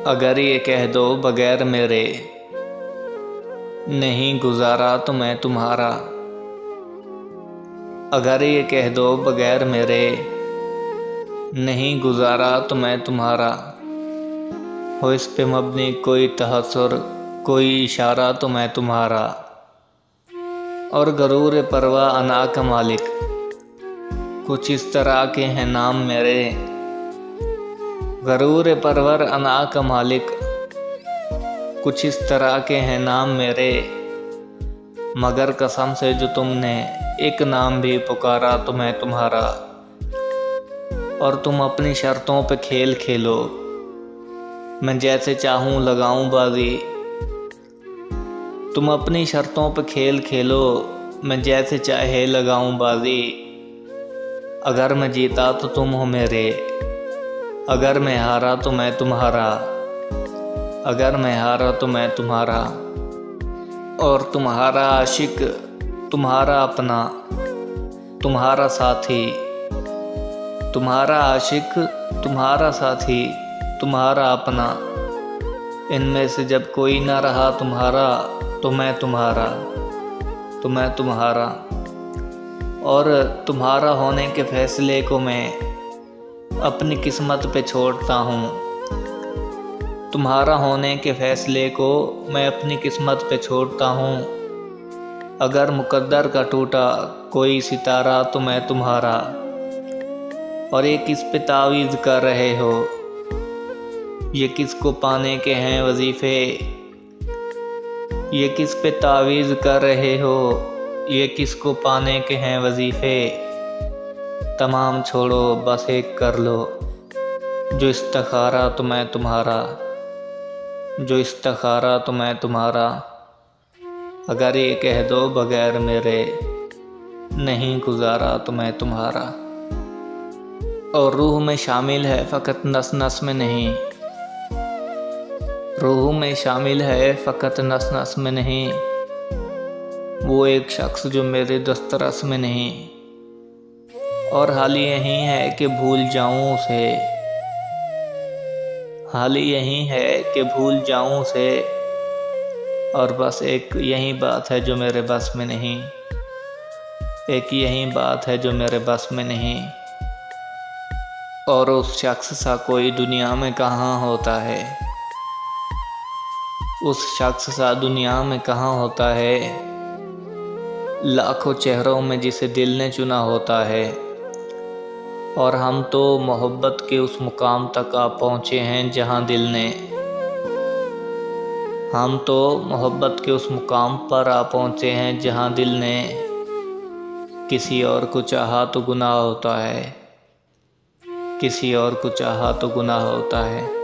अगर ये कह दो बगैर मेरे, नहीं गुजारा तो मैं तुम्हारा। अगर ये कह दो बगैर मेरे, नहीं गुजारा तो मैं तुम्हारा। हो इस पे मबनी कोई तहस्सुर, कोई इशारा तो मैं तुम्हारा। और गरूर परवा अना का मालिक, कुछ इस तरह के हैं नाम मेरे। गरूर परवर अना का मालिक, कुछ इस तरह के हैं नाम मेरे। मगर कसम से जो तुमने एक नाम भी पुकारा तो मैं तुम्हारा। और तुम अपनी शर्तों पे खेल खेलो, मैं जैसे चाहूँ लगाऊं बाजी। तुम अपनी शर्तों पे खेल खेलो, मैं जैसे चाहे लगाऊं बाजी। अगर मैं जीता तो तुम हो मेरे, अगर मैं हारा तो मैं तुम्हारा। अगर मैं हारा तो मैं तुम्हारा। और तुम्हारा आशिक, तुम्हारा अपना, तुम्हारा साथी। तुम्हारा आशिक, तुम्हारा साथी, तुम्हारा अपना। इनमें से जब कोई ना रहा तुम्हारा तो मैं तुम्हारा, तो मैं तुम्हारा। और तुम्हारा होने के फैसले को मैं अपनी किस्मत पे छोड़ता हूँ। तुम्हारा होने के फैसले को मैं अपनी किस्मत पे छोड़ता हूँ। अगर मुकद्दर का टूटा कोई सितारा तो मैं तुम्हारा। और ये किस पे तावीज़ कर रहे हो, ये किसको पाने के हैं वजीफ़े। ये किस पे तावीज़ कर रहे हो, ये किसको पाने के हैं वजीफ़े। तमाम छोड़ो बस एक कर लो, जो इस्तिखारा तो मैं तुम्हारा, जो इस्तिखारा तो मैं तुम्हारा। अगर ये कह दो बगैर मेरे, नहीं गुजारा तो मैं तुम्हारा। और रूह में शामिल है फ़कत नस नस में नहीं। रूह में शामिल है फ़कत नस नस में नहीं। वो एक शख्स जो मेरे दस्तरस में नहीं। और हाल यही है कि भूल जाऊं उसे, हाल यही है कि भूल जाऊं उसे। और बस एक यही बात है जो मेरे बस में नहीं। एक यही बात है जो मेरे बस में नहीं। और उस शख्स सा कोई दुनिया में कहाँ होता है, उस शख्स सा दुनिया में कहाँ होता है। लाखों चेहरों में जिसे दिल ने चुना होता है। और हम तो मोहब्बत के उस मुकाम तक आ पहुँचे हैं जहाँ दिल ने, हम तो मोहब्बत के उस मुकाम पर आ पहुँचे हैं जहाँ दिल ने किसी और को चाहा तो गुनाह होता है, किसी और को चाहा तो गुनाह होता है।